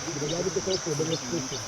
Brigade toka huko ndio station.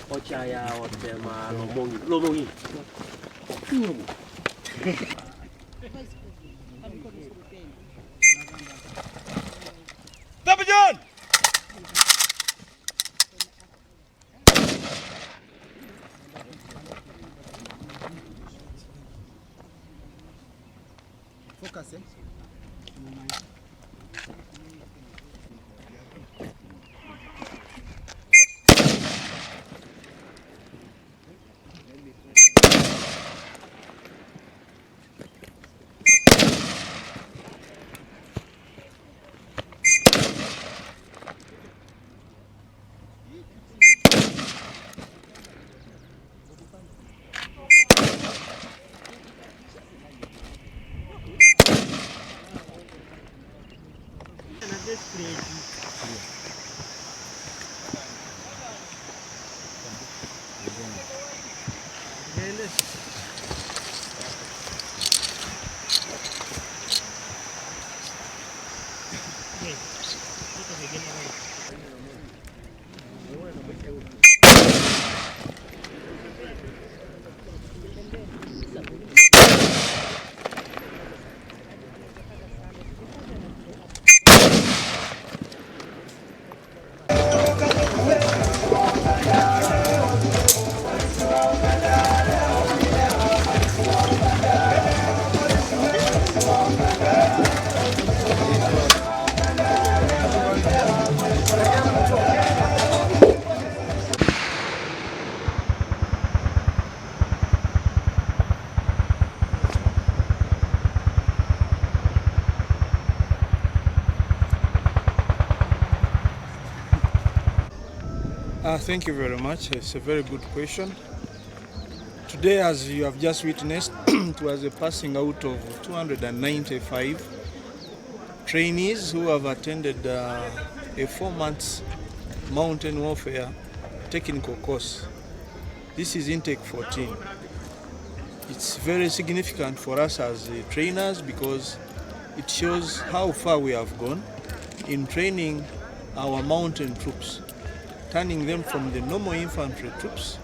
Ochaya watema lomongi. Stop John. Focus, eh? Thank you very much. It's a very good question. Today, as you have just witnessed, it was a passing out of 295 trainees who have attended a 4-month mountain warfare technical course. This is intake 14. It's very significant for us as trainers because it shows how far we have gone in training our mountain troops, turning them from the normal infantry troops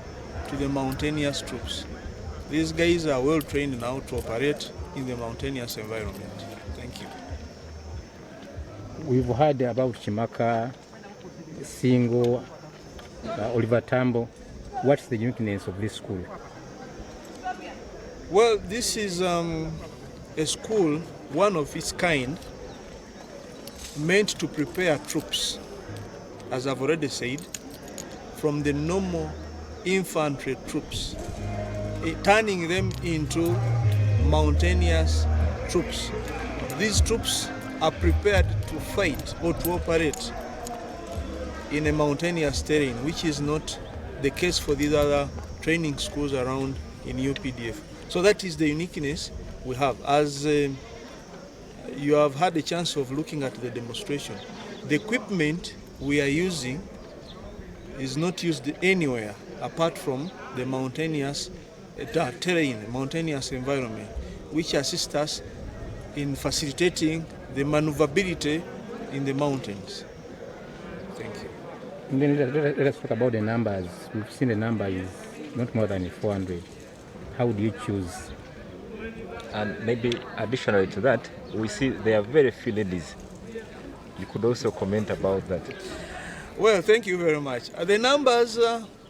to the mountainous troops. These guys are well trained now to operate in the mountainous environment. Thank you. We've heard about Chimaka, Singo, Oliver Tambo. What's the uniqueness of this school? Well, this is a school, one of its kind, meant to prepare troops, as I've already said, from the normal infantry troops, turning them into mountainous troops. These troops are prepared to fight or to operate in a mountainous terrain, which is not the case for these other training schools around in Updf. So that is the uniqueness we have. As you have had a chance of looking at the demonstration, the equipment we are using is not used anywhere apart from the mountainous terrain, mountainous environment, which assists us in facilitating the maneuverability in the mountains. Thank you. And then let us talk about the numbers. We've seen the number is not more than 400. How do you choose? And maybe additionally to that, we see there are very few ladies. You could also comment about that. Well, thank you very much. The numbers,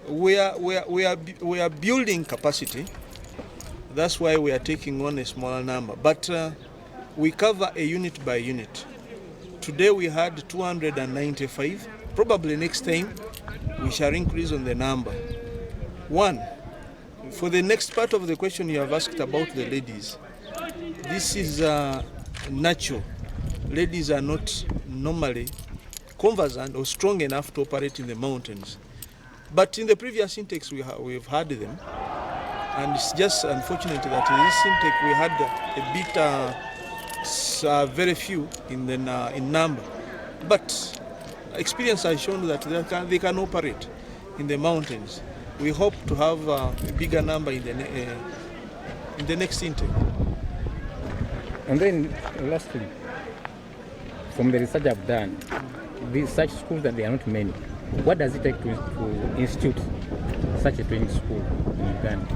we are building capacity. That's why we are taking on a smaller number. But we cover a unit by unit. Today we had 295. Probably next time we shall increase on the number. One, for the next part of the question you have asked about the ladies, this is natural. Ladies are not normally conversant or strong enough to operate in the mountains. But in the previous intakes we've had them, and it's just unfortunate that in this intake we had a bit very few in number. But experience has shown that they can operate in the mountains. We hope to have a bigger number in the next intake. And then lastly, from the research I've done, these such schools that there are not many. What does it take to institute such a training school in Uganda?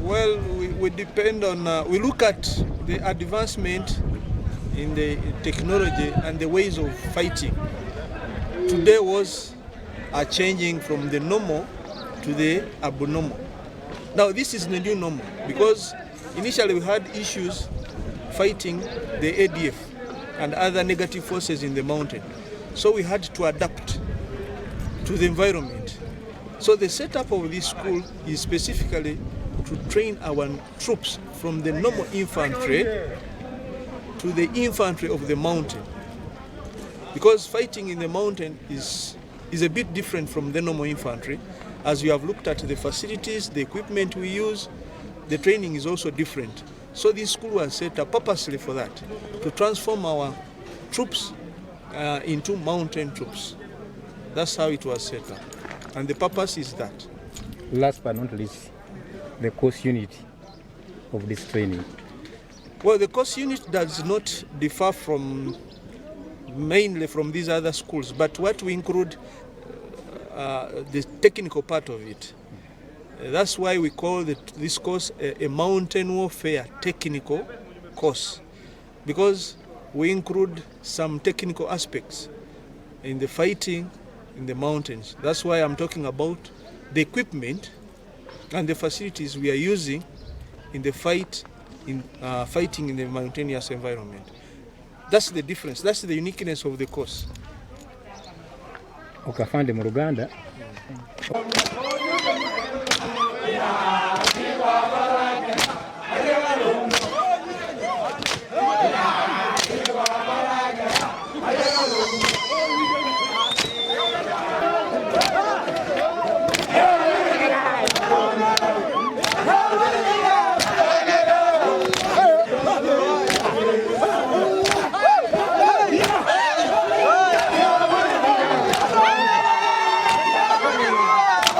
Well, we depend on, we look at the advancement in the technology and the ways of fighting. Today was changing from the normal to the abnormal. Now this is the new normal because initially we had issues fighting the ADF and other negative forces in the mountain. So we had to adapt to the environment. So the setup of this school is specifically to train our troops from the normal infantry to the infantry of the mountain. Because fighting in the mountain is a bit different from the normal infantry. As you have looked at the facilities, the equipment we use, the training is also different. So this school was set up purposely for that, to transform our troops into mountain troops. That's how it was set up. And the purpose is that. Last but not least, the course unit of this training. Well, the course unit does not differ mainly from these other schools, but what we include the technical part of it. That's why we call this course a mountain warfare technical course, because we include some technical aspects in the fighting in the mountains. That's why I'm talking about the equipment and the facilities we are using in the fighting in the mountainous environment. That's the difference. That's the uniqueness of the course. Okafande mu Luganda.